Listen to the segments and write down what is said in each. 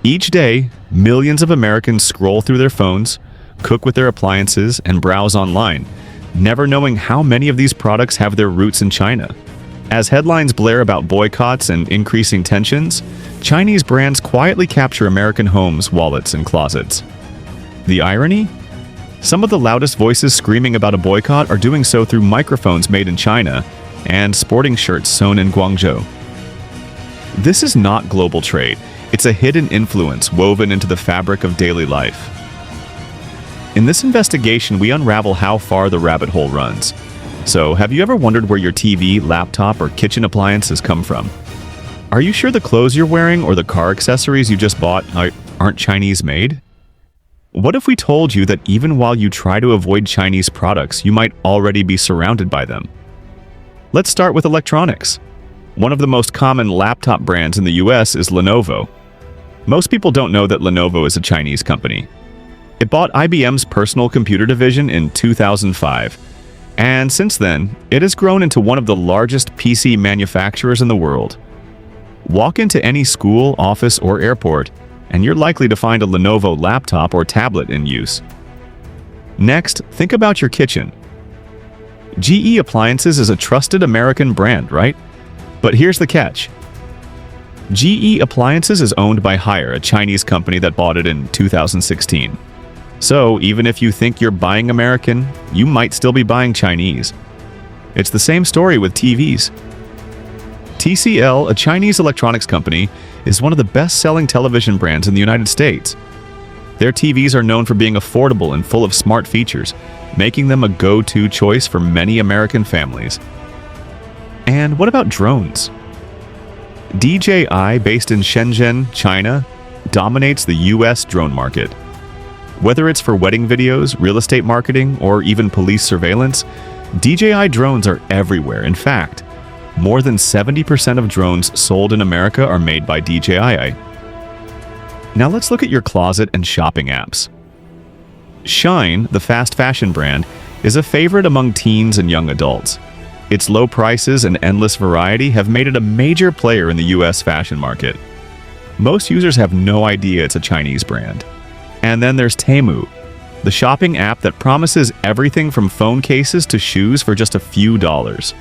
Each day, millions of Americans scroll through their phones, cook with their appliances, and browse online, never knowing how many of these products have their roots in China. As headlines blare about boycotts and increasing tensions, Chinese brands quietly capture American homes, wallets, and closets. The irony? Some of the loudest voices screaming about a boycott are doing so through microphones made in China and sporting shirts sewn in Guangzhou. This is not global trade. It's a hidden influence woven into the fabric of daily life. In this investigation, we unravel how far the rabbit hole runs. So, have you ever wondered where your TV, laptop, or kitchen appliances come from? Are you sure the clothes you're wearing or the car accessories you just bought aren't Chinese made? What if we told you that even while you try to avoid Chinese products, you might already be surrounded by them? Let's start with electronics. One of the most common laptop brands in the US is Lenovo. Most people don't know that Lenovo is a Chinese company. It bought IBM's personal computer division in 2005, and since then, it has grown into one of the largest PC manufacturers in the world. Walk into any school, office, or airport, and you're likely to find a Lenovo laptop or tablet in use. Next, think about your kitchen. GE Appliances is a trusted American brand, right? But here's the catch. GE Appliances is owned by Haier, a Chinese company that bought it in 2016. So, even if you think you're buying American, you might still be buying Chinese. It's the same story with TVs. TCL, a Chinese electronics company, is one of the best-selling television brands in the United States. Their TVs are known for being affordable and full of smart features, making them a go-to choice for many American families. And what about drones? DJI, based in Shenzhen, China, dominates the US drone market. Whether it's for wedding videos, real estate marketing, or even police surveillance, DJI drones are everywhere. In fact, more than 70% of drones sold in America are made by DJI. Now let's look at your closet and shopping apps. Shine, the fast fashion brand, is a favorite among teens and young adults. Its low prices and endless variety have made it a major player in the US fashion market. Most users have no idea it's a Chinese brand. And then there's Temu, the shopping app that promises everything from phone cases to shoes for just a few dollars.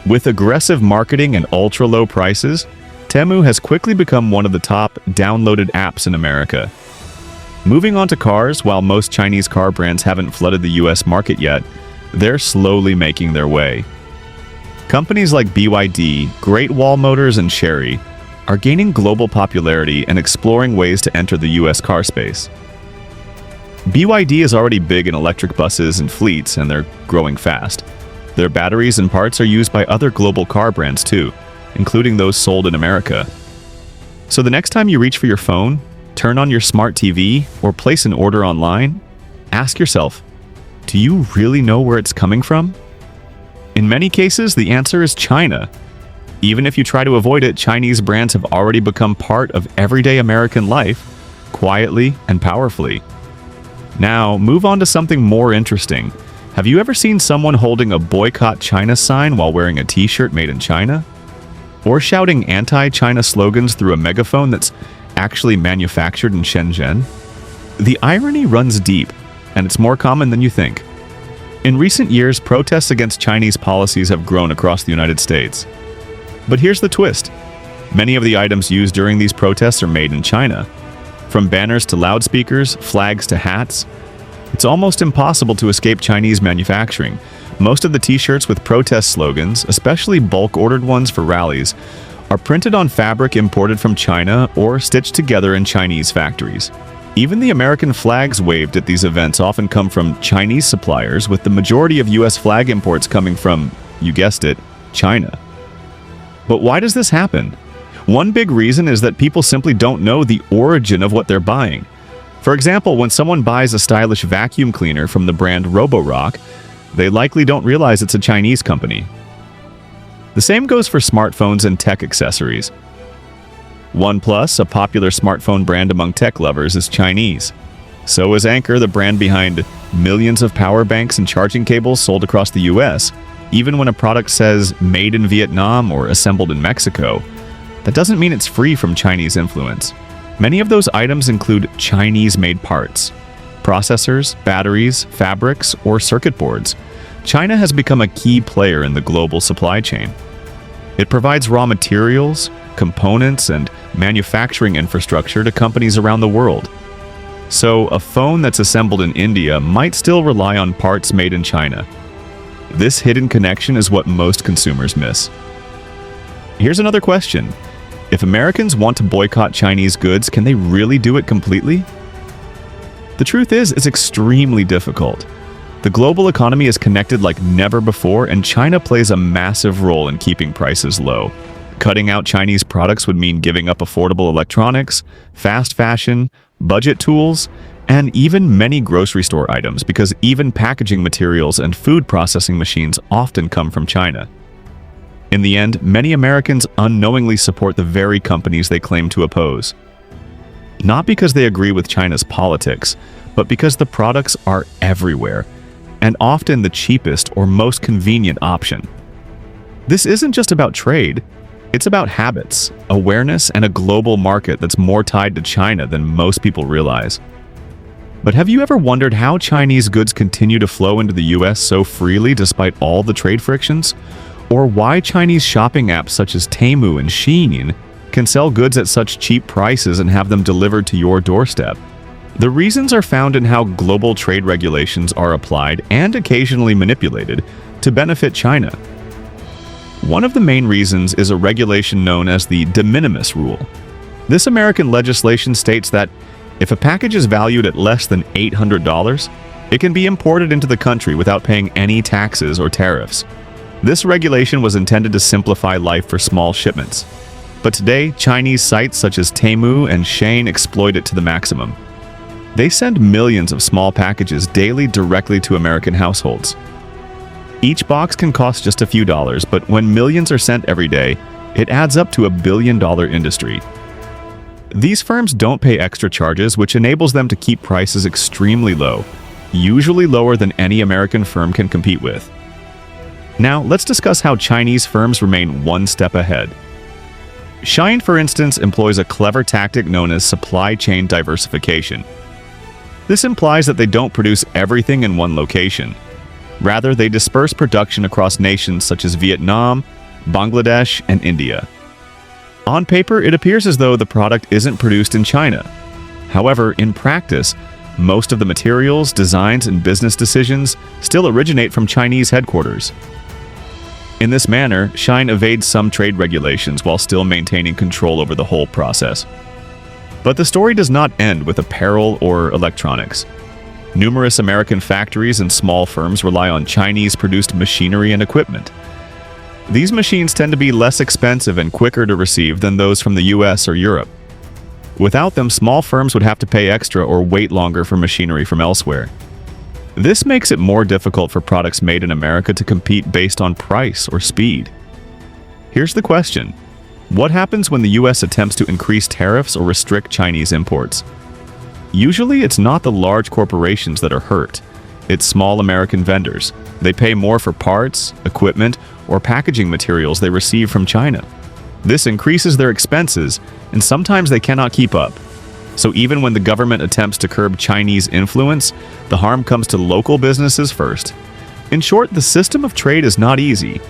With aggressive marketing and ultra-low prices, Temu has quickly become one of the top downloaded apps in America. Moving on to cars, while most Chinese car brands haven't flooded the US market yet, they're slowly making their way. Companies like BYD, Great Wall Motors, and Chery are gaining global popularity and exploring ways to enter the US car space. BYD is already big in electric buses and fleets, and they're growing fast. Their batteries and parts are used by other global car brands too, including those sold in America. So the next time you reach for your phone, turn on your smart TV, or place an order online, ask yourself, do you really know where it's coming from? In many cases, the answer is China. Even if you try to avoid it, Chinese brands have already become part of everyday American life, quietly and powerfully. Now, move on to something more interesting. Have you ever seen someone holding a Boycott China sign while wearing a t-shirt made in China? Or shouting anti-China slogans through a megaphone that's actually manufactured in Shenzhen? The irony runs deep, and it's more common than you think. In recent years, protests against Chinese policies have grown across the United States. But here's the twist. Many of the items used during these protests are made in China. From banners to loudspeakers, flags to hats, it's almost impossible to escape Chinese manufacturing. Most of the t-shirts with protest slogans, especially bulk-ordered ones for rallies, are printed on fabric imported from China or stitched together in Chinese factories. Even the American flags waved at these events often come from Chinese suppliers, with the majority of US flag imports coming from, you guessed it, China. But why does this happen? One big reason is that people simply don't know the origin of what they're buying. For example, when someone buys a stylish vacuum cleaner from the brand Roborock, they likely don't realize it's a Chinese company. The same goes for smartphones and tech accessories. OnePlus, a popular smartphone brand among tech lovers, is Chinese. So is Anker, the brand behind millions of power banks and charging cables sold across the US. Even when a product says made in Vietnam or assembled in Mexico, that doesn't mean it's free from Chinese influence. Many of those items include Chinese-made parts, processors, batteries, fabrics, or circuit boards. China has become a key player in the global supply chain. It provides raw materials, components, and manufacturing infrastructure to companies around the world. So, a phone that's assembled in India might still rely on parts made in China. This hidden connection is what most consumers miss. Here's another question. If Americans want to boycott Chinese goods, can they really do it completely? The truth is, it's extremely difficult. The global economy is connected like never before, and China plays a massive role in keeping prices low. Cutting out Chinese products would mean giving up affordable electronics, fast fashion, budget tools, and even many grocery store items, because even packaging materials and food processing machines often come from China. In the end, many Americans unknowingly support the very companies they claim to oppose. Not because they agree with China's politics, but because the products are everywhere, and often the cheapest or most convenient option. This isn't just about trade, it's about habits, awareness, and a global market that's more tied to China than most people realize. But have you ever wondered how Chinese goods continue to flow into the US so freely despite all the trade frictions? Or why Chinese shopping apps such as Temu and Shein can sell goods at such cheap prices and have them delivered to your doorstep? The reasons are found in how global trade regulations are applied and occasionally manipulated to benefit China. One of the main reasons is a regulation known as the Dimminimus Rule. This American legislation states that if a package is valued at less than $800, it can be imported into the country without paying any taxes or tariffs. This regulation was intended to simplify life for small shipments. But today, Chinese sites such as Temu and Shein exploit it to the maximum. They send millions of small packages daily directly to American households. Each box can cost just a few dollars, but when millions are sent every day, it adds up to $1 billion industry. These firms don't pay extra charges, which enables them to keep prices extremely low, usually lower than any American firm can compete with. Now, let's discuss how Chinese firms remain one step ahead. Shein, for instance, employs a clever tactic known as supply chain diversification. This implies that they don't produce everything in one location. Rather, they disperse production across nations such as Vietnam, Bangladesh, and India. On paper, it appears as though the product isn't produced in China. However, in practice, most of the materials, designs, and business decisions still originate from Chinese headquarters. In this manner, Shein evades some trade regulations while still maintaining control over the whole process. But the story does not end with apparel or electronics. Numerous American factories and small firms rely on Chinese-produced machinery and equipment. These machines tend to be less expensive and quicker to receive than those from the US or Europe. Without them, small firms would have to pay extra or wait longer for machinery from elsewhere. This makes it more difficult for products made in America to compete based on price or speed. Here's the question. What happens when the US attempts to increase tariffs or restrict Chinese imports? Usually, it's not the large corporations that are hurt. It's small American vendors. They pay more for parts, equipment, or packaging materials they receive from China. This increases their expenses, and sometimes they cannot keep up. So even when the government attempts to curb Chinese influence, the harm comes to local businesses first. In short, the system of trade is not easy.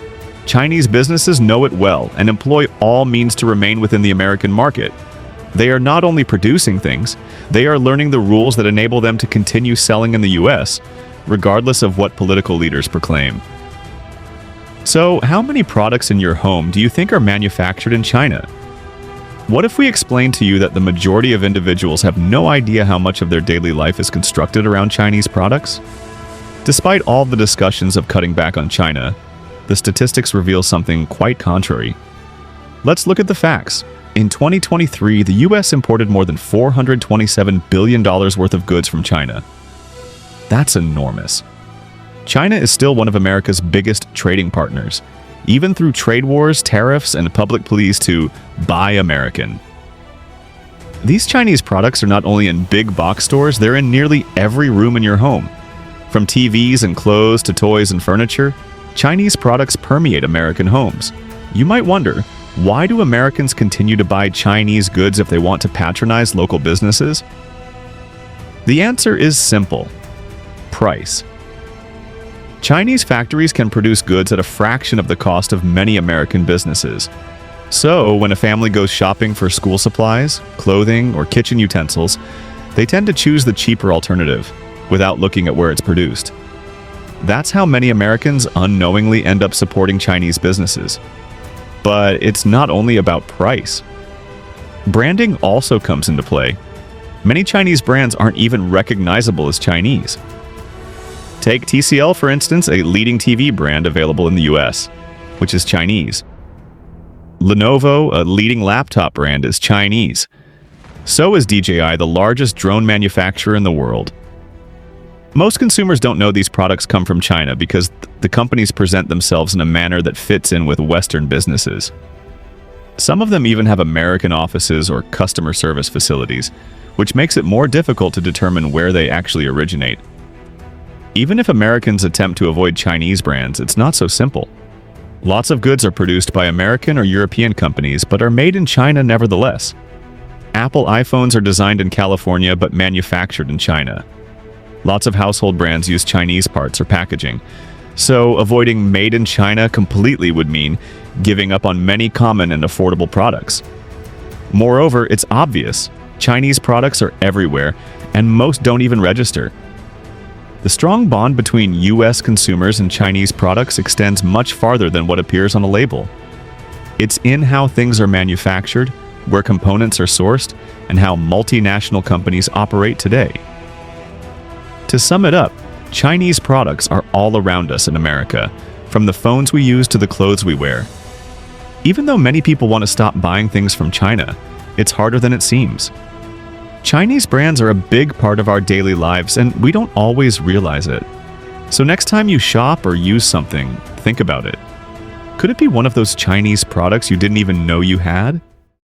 Chinese businesses know it well and employ all means to remain within the American market. They are not only producing things, they are learning the rules that enable them to continue selling in the US, regardless of what political leaders proclaim. So, how many products in your home do you think are manufactured in China? What if we explained to you that the majority of individuals have no idea how much of their daily life is constructed around Chinese products? Despite all the discussions of cutting back on China, the statistics reveal something quite contrary. Let's look at the facts. In 2023, the US imported more than $427 billion worth of goods from China. That's enormous. China is still one of America's biggest trading partners, even through trade wars, tariffs, and public pleas to buy American. These Chinese products are not only in big box stores, they're in nearly every room in your home. From TVs and clothes to toys and furniture, Chinese products permeate American homes. You might wonder, Why do Americans continue to buy Chinese goods if they want to patronize local businesses? The answer is simple: price. Chinese factories can produce goods at a fraction of the cost of many American businesses. So, when a family goes shopping for school supplies, clothing, or kitchen utensils, they tend to choose the cheaper alternative, without looking at where it's produced. That's how many Americans unknowingly end up supporting Chinese businesses. But it's not only about price. Branding also comes into play. Many Chinese brands aren't even recognizable as Chinese. Take TCL, for instance, a leading TV brand available in the US, which is Chinese. Lenovo, a leading laptop brand, is Chinese. So is DJI, the largest drone manufacturer in the world. Most consumers don't know these products come from China because the companies present themselves in a manner that fits in with Western businesses. Some of them even have American offices or customer service facilities, which makes it more difficult to determine where they actually originate. Even if Americans attempt to avoid Chinese brands, it's not so simple. Lots of goods are produced by American or European companies, but are made in China nevertheless. Apple iPhones are designed in California but manufactured in China. Lots of household brands use Chinese parts or packaging, so avoiding made in China completely would mean giving up on many common and affordable products. Moreover, it's obvious. Chinese products are everywhere, and most don't even register. The strong bond between US consumers and Chinese products extends much farther than what appears on a label. It's in how things are manufactured, where components are sourced, and how multinational companies operate today. To sum it up, Chinese products are all around us in America, from the phones we use to the clothes we wear. Even though many people want to stop buying things from China, it's harder than it seems. Chinese brands are a big part of our daily lives, and we don't always realize it. So next time you shop or use something, think about it. Could it be one of those Chinese products you didn't even know you had?